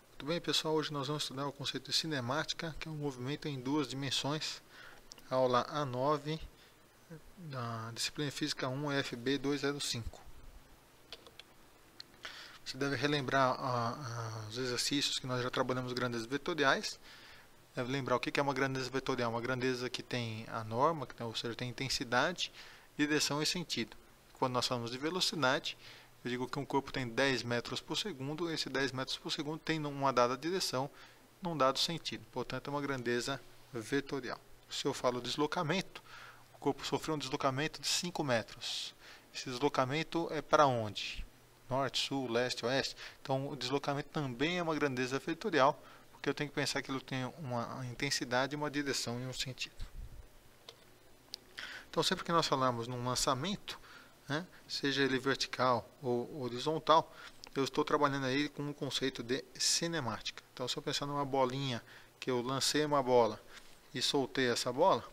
Muito bem, pessoal, hoje nós vamos estudar o conceito de cinemática, que é um movimento em duas dimensões, aula A9 da disciplina Física 1 FB 205. Você deve relembrar os exercícios que nós já trabalhamos grandezas vetoriais. Deve lembrar o que é uma grandeza vetorial, uma grandeza que tem a norma, ou seja, tem intensidade, direção e sentido. Quando nós falamos de velocidade, eu digo que um corpo tem 10 metros por segundo, esse 10 metros por segundo tem uma dada direção, num dado sentido. Portanto, é uma grandeza vetorial. Se eu falo deslocamento, o corpo sofreu um deslocamento de 5 metros. Esse deslocamento é para onde? Norte, sul, leste, oeste. Então, o deslocamento também é uma grandeza vetorial, porque eu tenho que pensar que ele tem uma intensidade, uma direção e um sentido. Então, sempre que nós falamos num lançamento, seja ele vertical ou horizontal, eu estou trabalhando aí com um conceito de cinemática. Então, se eu pensar numa bolinha, que eu lancei uma bola e soltei essa bola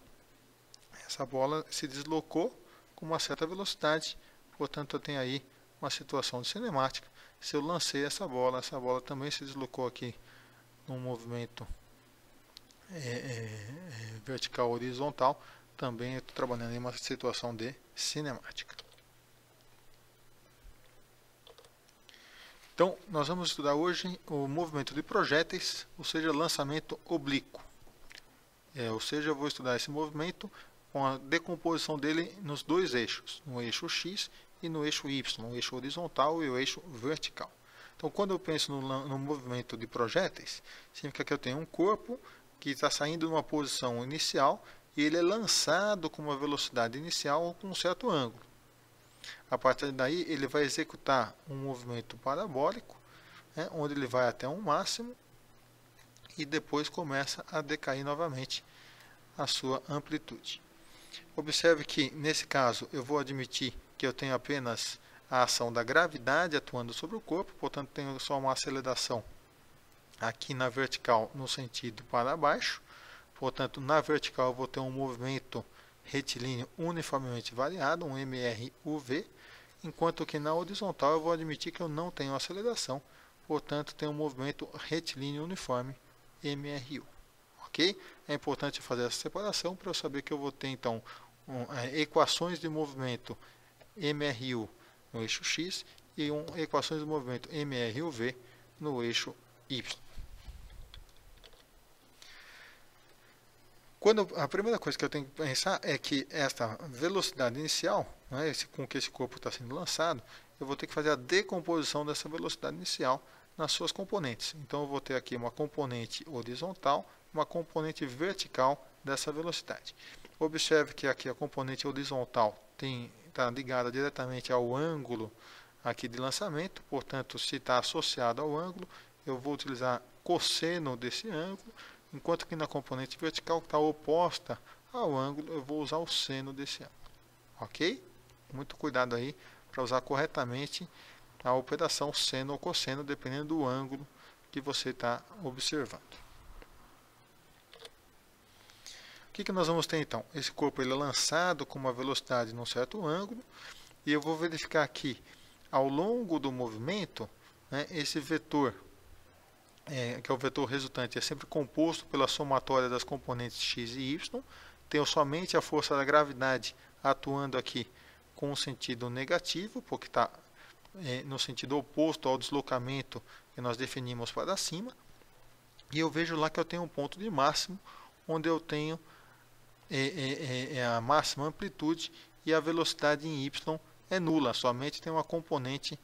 se deslocou com uma certa velocidade, portanto eu tenho aí uma situação de cinemática. Se eu lancei essa bola também se deslocou aqui num movimento vertical horizontal, também eu estou trabalhando em uma situação de cinemática. Então, nós vamos estudar hoje o movimento de projéteis, ou seja, lançamento oblíquo. Ou seja, eu vou estudar esse movimento com a decomposição dele nos dois eixos, no eixo X e no eixo Y, o eixo horizontal e o eixo vertical. Então, quando eu penso no movimento de projéteis, significa que eu tenho um corpo que está saindo de uma posição inicial e ele é lançado com uma velocidade inicial ou com um certo ângulo. A partir daí, ele vai executar um movimento parabólico, onde ele vai até um máximo e depois começa a decair novamente a sua amplitude. Observe que, nesse caso, eu vou admitir que eu tenho apenas a ação da gravidade atuando sobre o corpo, portanto, tenho só uma aceleração aqui na vertical no sentido para baixo. Portanto, na vertical eu vou ter um movimento retilíneo uniformemente variado, um MRUV, enquanto que na horizontal eu vou admitir que eu não tenho aceleração, portanto tenho um movimento retilíneo uniforme, MRU. Ok? É importante fazer essa separação para eu saber que eu vou ter então equações de movimento MRU no eixo X e equações de movimento MRUV no eixo Y. A primeira coisa que eu tenho que pensar é que esta velocidade inicial, com que esse corpo está sendo lançado, eu vou ter que fazer a decomposição dessa velocidade inicial nas suas componentes. Então, eu vou ter aqui uma componente horizontal, uma componente vertical dessa velocidade. Observe que aqui a componente horizontal está ligada diretamente ao ângulo aqui de lançamento, portanto, se está associado ao ângulo, eu vou utilizar cosseno desse ângulo, enquanto que na componente vertical, que está oposta ao ângulo, eu vou usar o seno desse ângulo. Ok? Muito cuidado aí para usar corretamente a operação seno ou cosseno, dependendo do ângulo que você está observando. O que nós vamos ter então? Esse corpo ele é lançado com uma velocidade num certo ângulo, e eu vou verificar aqui, ao longo do movimento, esse vetor, que é o vetor resultante, é sempre composto pela somatória das componentes x e y. Tenho somente a força da gravidade atuando aqui com o sentido negativo, porque está no sentido oposto ao deslocamento que nós definimos para cima. E eu vejo lá que eu tenho um ponto de máximo, onde eu tenho a máxima amplitude e a velocidade em y é nula, somente tem uma componente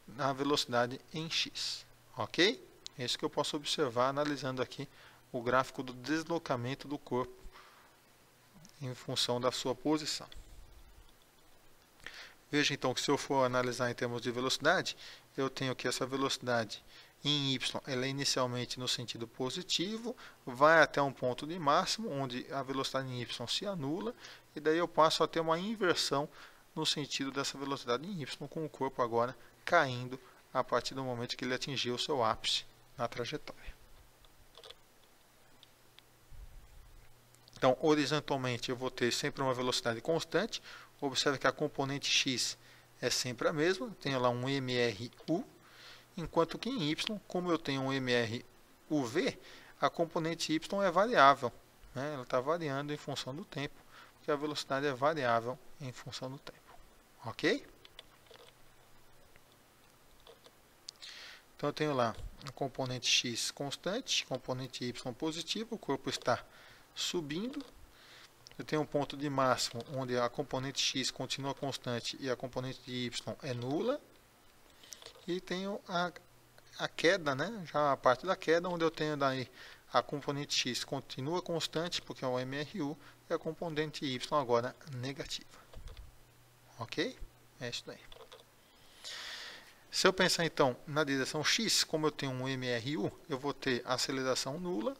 na velocidade em x. Ok? É isso que eu posso observar analisando aqui o gráfico do deslocamento do corpo em função da sua posição. Veja então que se eu for analisar em termos de velocidade, eu tenho que essa velocidade em y ela é inicialmente no sentido positivo, vai até um ponto de máximo, onde a velocidade em y se anula, e daí eu passo a ter uma inversão no sentido dessa velocidade em y, com o corpo agora caindo a partir do momento que ele atingiu o seu ápice na trajetória. Então, horizontalmente, eu vou ter sempre uma velocidade constante. Observe que a componente x é sempre a mesma. Tenho lá um MRU. Enquanto que em y, como eu tenho um MRUV, a componente y é variável, né? Ela está variando em função do tempo, porque a velocidade é variável em função do tempo. Ok? Então eu tenho lá a componente x constante, componente y positivo, o corpo está subindo. Eu tenho um ponto de máximo onde a componente x continua constante e a componente de y é nula. E tenho a queda, né? Já a parte da queda, onde eu tenho daí a componente x continua constante, porque é o MRU, e a componente y agora negativa. Ok? É isso daí. Se eu pensar então na direção x, como eu tenho um MRU, eu vou ter aceleração nula,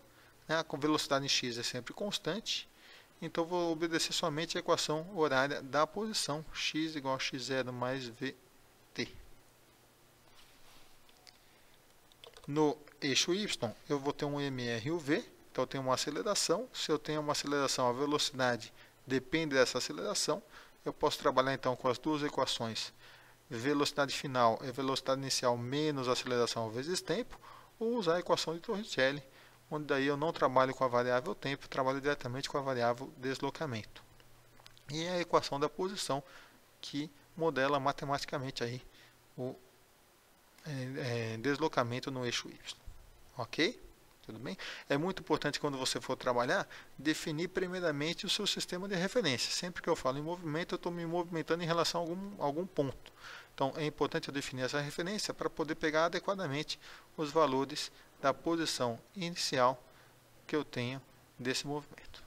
né? A velocidade em x é sempre constante, então eu vou obedecer somente a equação horária da posição, x igual a x0 mais vt. No eixo y, eu vou ter um MRUV, então eu tenho uma aceleração. Se eu tenho uma aceleração, a velocidade depende dessa aceleração. Eu posso trabalhar então com as duas equações. Velocidade final é velocidade inicial menos aceleração vezes tempo, ou usar a equação de Torricelli, onde daí eu não trabalho com a variável tempo, trabalho diretamente com a variável deslocamento. E a equação da posição, que modela matematicamente aí o deslocamento no eixo y. Ok? Tudo bem? É muito importante quando você for trabalhar, definir primeiramente o seu sistema de referência. Sempre que eu falo em movimento, eu estou me movimentando em relação a algum ponto. Então, é importante eu definir essa referência para poder pegar adequadamente os valores da posição inicial que eu tenho desse movimento.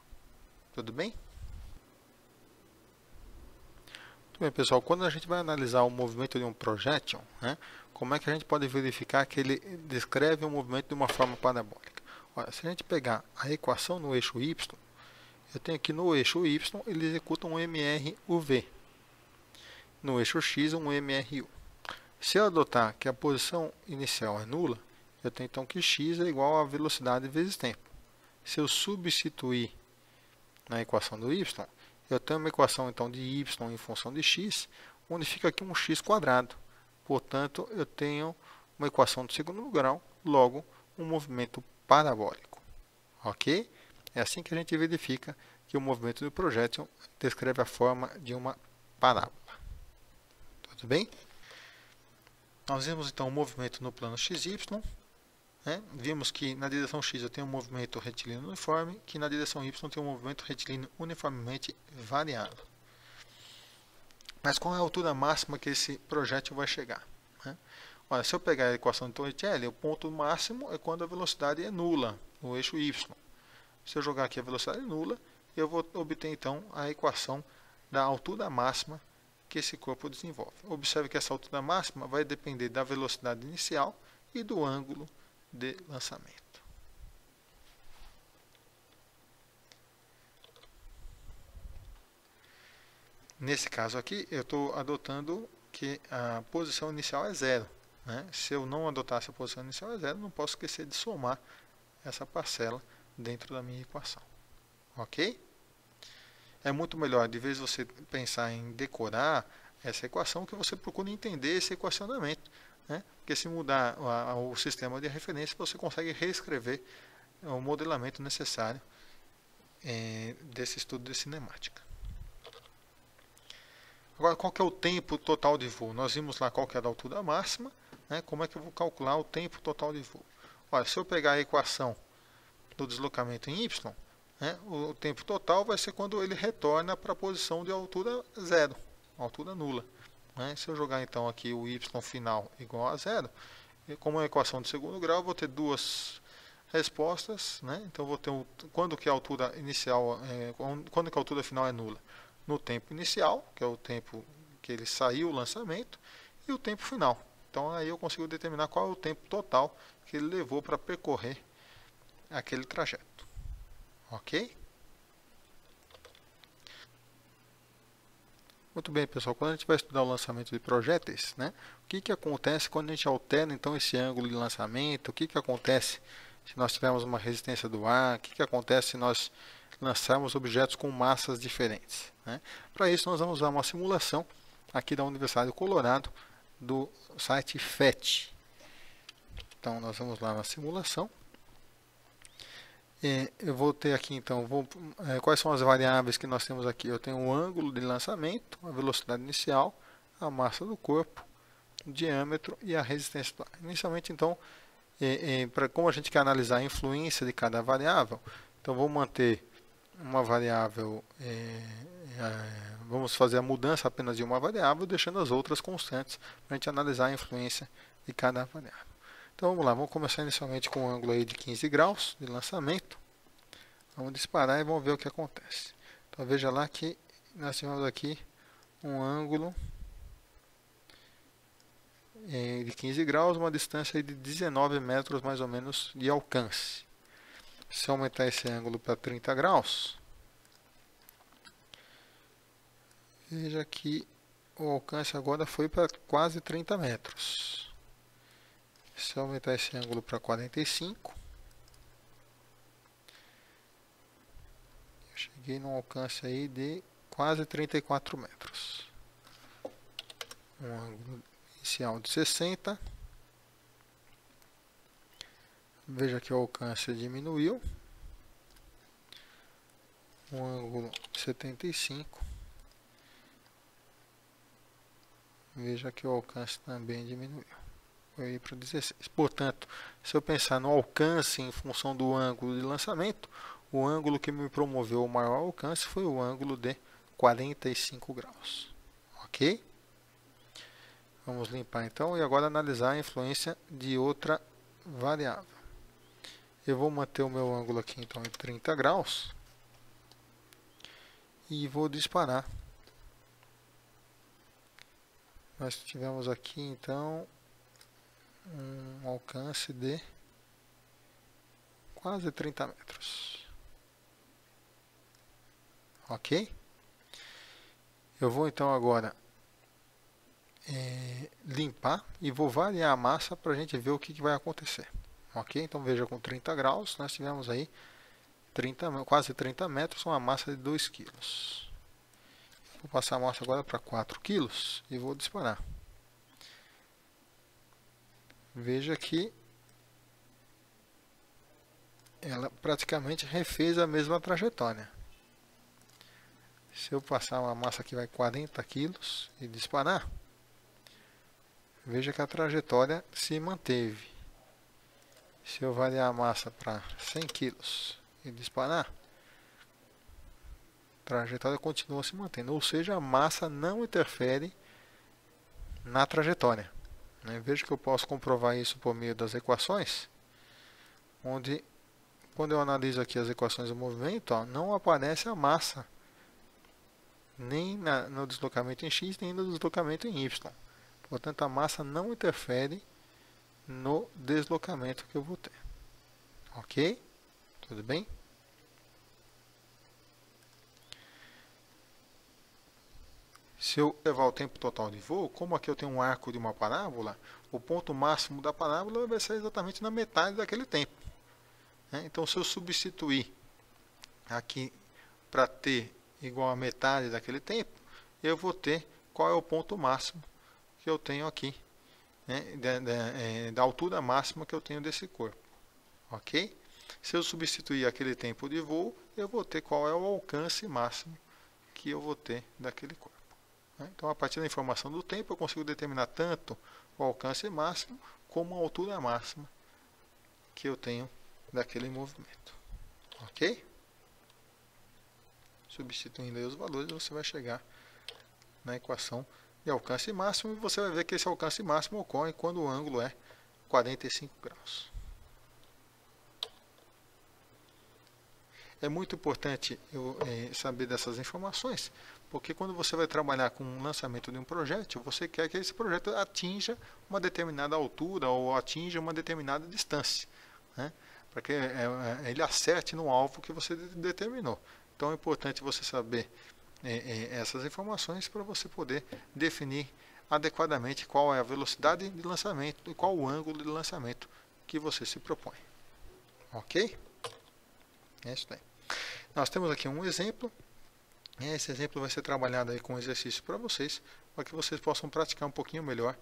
Tudo bem? Muito bem, pessoal. Quando a gente vai analisar o movimento de um projétil, né, como é que a gente pode verificar que ele descreve o movimento de uma forma parabólica? Olha, se a gente pegar a equação no eixo y, eu tenho aqui no eixo y, ele executa um MRUV. No eixo x, um MRU. Se eu adotar que a posição inicial é nula, eu tenho então que x é igual a velocidade vezes tempo. Se eu substituir na equação do y, eu tenho uma equação então de y em função de x, onde fica aqui um x quadrado. Portanto, eu tenho uma equação do segundo grau, logo um movimento parabólico. Ok? É assim que a gente verifica que o movimento do projétil descreve a forma de uma parábola. Tudo bem? Nós vimos então o movimento no plano XY. Né? Vimos que na direção x eu tenho um movimento retilíneo uniforme, que na direção y eu tenho um movimento retilíneo uniformemente variado. Mas qual é a altura máxima que esse projétil vai chegar? Né? Olha, se eu pegar a equação de Torricelli, o ponto máximo é quando a velocidade é nula no eixo y. Se eu jogar aqui a velocidade nula, eu vou obter então a equação da altura máxima que esse corpo desenvolve. Observe que essa altura máxima vai depender da velocidade inicial e do ângulo de lançamento. Nesse caso aqui, eu estou adotando que a posição inicial é zero. Né? Se eu não adotar essa posição inicial é zero, não posso esquecer de somar essa parcela dentro da minha equação. Ok? É muito melhor, de vez você pensar em decorar essa equação, que você procure entender esse equacionamento. Né? Porque se mudar o sistema de referência, você consegue reescrever o modelamento necessário desse estudo de cinemática. Agora, qual que é o tempo total de voo? Nós vimos lá qual que é a altura máxima, né? Como é que eu vou calcular o tempo total de voo? Olha, se eu pegar a equação do deslocamento em y, né, o tempo total vai ser quando ele retorna para a posição de altura zero, altura nula. Né? Se eu jogar então aqui o y final igual a zero, como é uma equação de segundo grau, eu vou ter duas respostas. Né? Então, eu vou ter quando que a altura inicial, quando que a altura final é nula? No tempo inicial, que é o tempo que ele saiu o lançamento, e o tempo final. Então aí eu consigo determinar qual é o tempo total que ele levou para percorrer aquele trajeto. Ok? Muito bem, pessoal. Quando a gente vai estudar o lançamento de projéteis, né, o que acontece quando a gente altera então esse ângulo de lançamento? O que acontece se nós tivermos uma resistência do ar? O que acontece se nós lançarmos objetos com massas diferentes, né? Para isso, nós vamos usar uma simulação aqui da Universidade do Colorado, do site PhET. Então, nós vamos lá na simulação. Eu vou ter aqui, então, quais são as variáveis que nós temos aqui? Eu tenho o ângulo de lançamento, a velocidade inicial, a massa do corpo, o diâmetro e a resistência do ar. Inicialmente, então, como a gente quer analisar a influência de cada variável, então vou manter uma variável, vamos fazer a mudança apenas de uma variável, deixando as outras constantes para a gente analisar a influência de cada variável. Então vamos lá, vamos começar inicialmente com um ângulo aí de 15 graus de lançamento. Vamos disparar e vamos ver o que acontece. Então veja lá que nós tivemos aqui um ângulo de 15 graus, uma distância de 19 metros mais ou menos de alcance. Se eu aumentar esse ângulo para 30 graus, veja que o alcance agora foi para quase 30 metros. Se eu aumentar esse ângulo para 45, eu cheguei num alcance aí de quase 34 metros. Um ângulo inicial de 60. Veja que o alcance diminuiu. Um ângulo 75. Veja que o alcance também diminuiu. Foi para 16. Portanto, se eu pensar no alcance em função do ângulo de lançamento, o ângulo que me promoveu o maior alcance foi o ângulo de 45 graus. Ok? Vamos limpar então e agora analisar a influência de outra variável. Eu vou manter o meu ângulo aqui então em 30 graus e vou disparar. Nós tivemos aqui então um alcance de quase 30 metros. Ok? Eu vou então agora limpar e vou variar a massa para a gente ver o que vai acontecer. Ok? Então veja, com 30 graus nós tivemos aí quase 30 metros, uma massa de 2 kg. Vou passar a massa agora para 4 kg e vou disparar. Veja que ela praticamente refez a mesma trajetória. Se eu passar uma massa que vai 40 kg e disparar, veja que a trajetória se manteve. Se eu variar a massa para 100 kg e disparar, a trajetória continua se mantendo. Ou seja, a massa não interfere na trajetória. Veja que eu posso comprovar isso por meio das equações, onde, quando eu analiso aqui as equações do movimento, não aparece a massa, nem no deslocamento em x, nem no deslocamento em y. Portanto, a massa não interfere no deslocamento que eu vou ter. Ok? Tudo bem? Se eu levar o tempo total de voo, como aqui eu tenho um arco de uma parábola, o ponto máximo da parábola vai ser exatamente na metade daquele tempo. Então, se eu substituir aqui para t igual a metade daquele tempo, eu vou ter qual é o ponto máximo que eu tenho aqui, da altura máxima que eu tenho desse corpo. Ok? Se eu substituir aquele tempo de voo, eu vou ter qual é o alcance máximo que eu vou ter daquele corpo. Então, a partir da informação do tempo, eu consigo determinar tanto o alcance máximo como a altura máxima que eu tenho daquele movimento. Ok? Substituindo aí os valores, você vai chegar na equação de alcance máximo e você vai ver que esse alcance máximo ocorre quando o ângulo é 45 graus. É muito importante eu saber dessas informações, porque quando você vai trabalhar com o lançamento de um projétil, você quer que esse projeto atinja uma determinada altura ou atinja uma determinada distância, para que ele acerte no alvo que você determinou. Então é importante você saber essas informações para você poder definir adequadamente qual é a velocidade de lançamento e qual o ângulo de lançamento que você se propõe. Ok? É isso aí. Nós temos aqui um exemplo. Esse exemplo vai ser trabalhado aí com exercício para vocês, para que vocês possam praticar um pouquinho melhor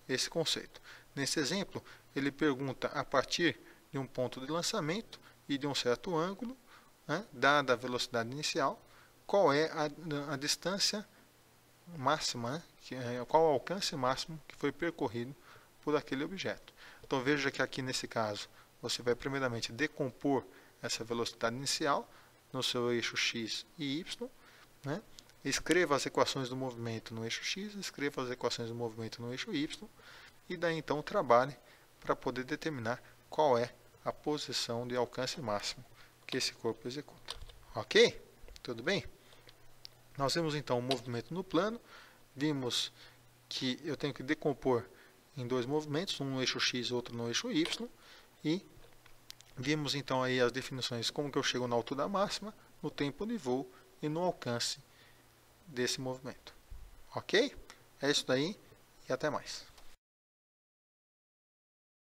esse conceito. Nesse exemplo, ele pergunta a partir de um ponto de lançamento e de um certo ângulo, né, dada a velocidade inicial, qual é a distância máxima, né, qual o alcance máximo que foi percorrido por aquele objeto. Então veja que aqui nesse caso, você vai primeiramente decompor essa velocidade inicial no seu eixo x e y, né? Escreva as equações do movimento no eixo x, escreva as equações do movimento no eixo y, e daí então trabalhe para poder determinar qual é a posição de alcance máximo que esse corpo executa. Ok? Tudo bem? Nós vimos então o movimento no plano, vimos que eu tenho que decompor em dois movimentos, um no eixo x e outro no eixo y, e vimos então aí as definições, como que eu chego na altura máxima, no tempo de voo e no alcance desse movimento. Ok? É isso daí e até mais.